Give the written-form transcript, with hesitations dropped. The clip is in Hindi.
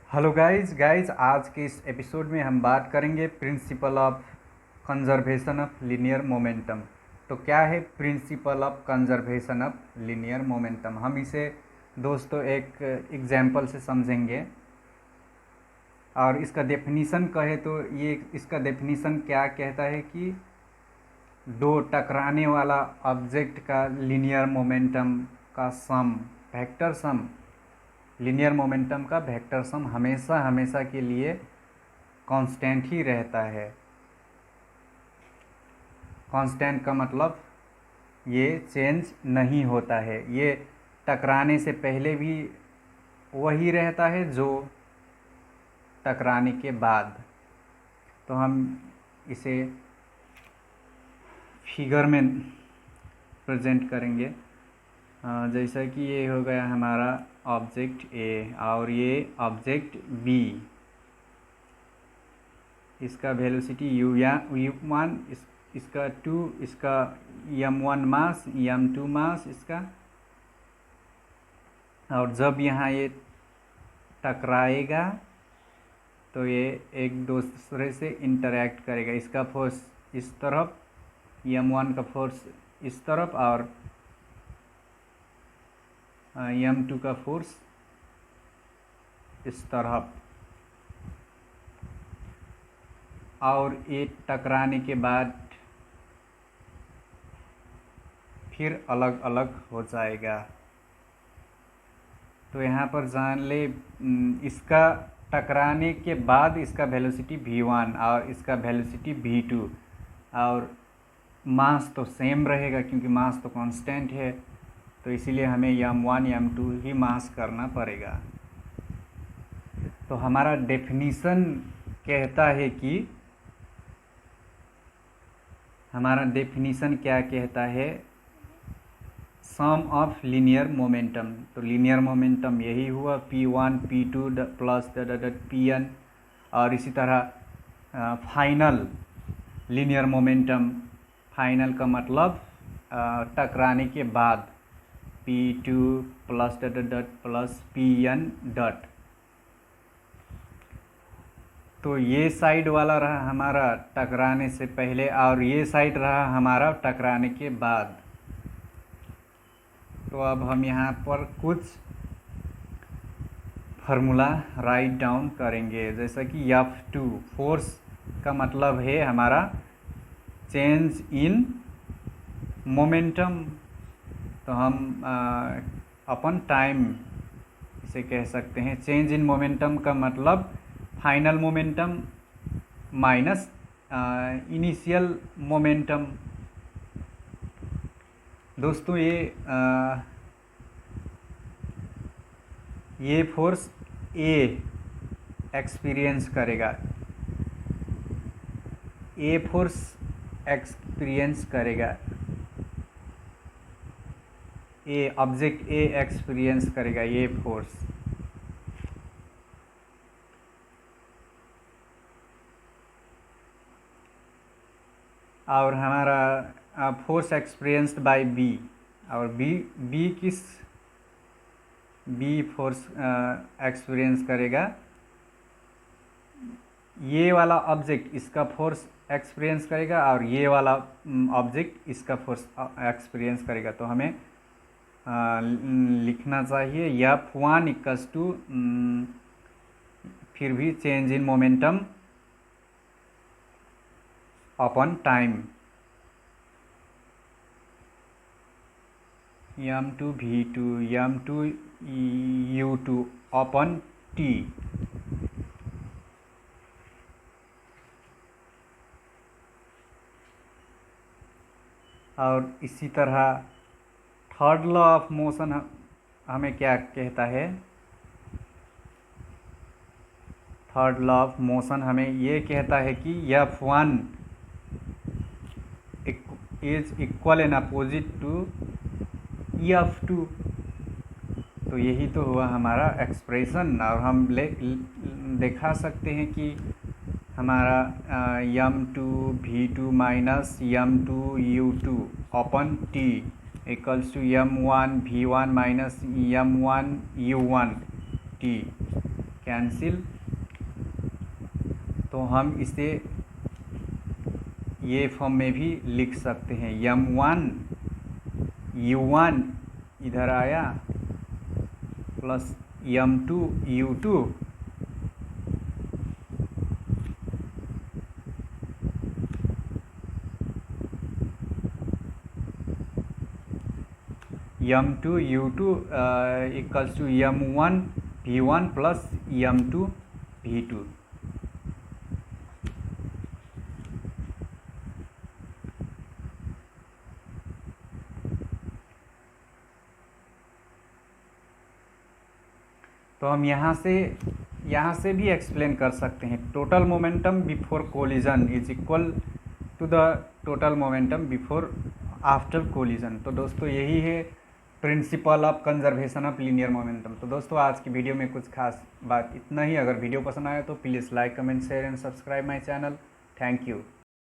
हेलो गाइस आज के इस एपिसोड में हम बात करेंगे principal of conservation of linear momentum. तो क्या है principle of conservation of linear momentum? हम इसे दोस्तों एक एग्जाम्पल से समझेंगे। और इसका डेफिनीसन कहे तो ये इसका डेफिनीसन क्या कहता है कि दो टकराने वाला ऑब्जेक्ट का लीनियर मोमेंटम का सम, वेक्टर सम, लीनियर मोमेंटम का वेक्टर सम हमेशा हमेशा के लिए कांस्टेंट ही रहता है। कांस्टेंट का मतलब ये चेंज नहीं होता है, ये टकराने से पहले भी वही रहता है जो टकराने के बाद। तो हम इसे फिगर में प्रेजेंट करेंगे। जैसा कि ये हो गया हमारा ऑब्जेक्ट ए और ये ऑब्जेक्ट बी। इसका वेलोसिटी यू वन, इसका 2, इसका m1 मास, m2 मास इसका। और जब यहाँ ये टकराएगा तो ये एक दूसरे से इंटरैक्ट करेगा। इसका फोर्स इस तरफ, m1 का फोर्स इस तरफ और m2 का फोर्स इस तरफ। और ये टकराने के बाद फिर अलग अलग हो जाएगा। तो यहाँ पर जान ले, इसका टकराने के बाद इसका वेलोसिटी v1 और इसका वेलोसिटी v2, और मास तो सेम रहेगा क्योंकि मास तो कांस्टेंट है। तो इसीलिए हमें m1 m2 ही मास करना पड़ेगा। तो हमारा डेफिनीसन कहता है कि हमारा डेफिनीसन क्या कहता है, सम ऑफ लीनियर मोमेंटम। तो लीनियर मोमेंटम यही हुआ p1 p2 प्लस pn। और इसी तरह फाइनल लीनियर मोमेंटम, फाइनल का मतलब टकराने के बाद p2 प्लस pn डॉट। तो ये साइड वाला रहा हमारा टकराने से पहले और ये साइड रहा हमारा टकराने के बाद। तो अब हम यहाँ पर कुछ फार्मूला राइट डाउन करेंगे, जैसा कि F2 फोर्स का मतलब है हमारा चेंज इन मोमेंटम। तो हम अपन टाइम इसे कह सकते हैं। चेंज इन मोमेंटम का मतलब final momentum minus initial momentum. दोस्तों ये फोर्स ए एक्सपीरियंस करेगा, ए फोर्स एक्सपीरियंस करेगा, ए ऑब्जेक्ट ए एक्सपीरियंस करेगा ये फोर्स। और हमारा फोर्स एक्सपीरियंस्ड बाय बी, और बी किस बी फोर्स एक्सपीरियंस करेगा, ये वाला ऑब्जेक्ट इसका फोर्स एक्सपीरियंस करेगा और ये वाला ऑब्जेक्ट इसका फोर्स एक्सपीरियंस करेगा। तो हमें लिखना चाहिए F1 इक्वल्स टू फिर भी change in momentum upon time, m2 v2 m2 u2 upon t। और इसी तरह थर्ड लॉ ऑफ मोशन हमें क्या कहता है, थर्ड लॉ ऑफ मोशन हमें ये कहता है कि F1 is equal and opposite to F2। तो यही तो हुआ हमारा एक्सप्रेशन। और हम दिखा सकते हैं कि हमारा m2 v2 minus m2 u2 upon t equals to m1 v1 minus m1 u1 t। Cancel. तो हम इसे ये फॉर्म में भी लिख सकते हैं, m1 u1 इधर आया plus m2 u2 m2 u2 equals to m1 v1 plus m2 v2। तो हम यहाँ से भी एक्सप्लेन कर सकते हैं, total momentum before collision is equal to the total momentum before after collision. तो दोस्तों यही है principle of conservation of linear momentum. तो दोस्तों आज की वीडियो में कुछ खास बात इतना ही। अगर वीडियो पसंद आया तो please like comment share and subscribe my channel. Thank you.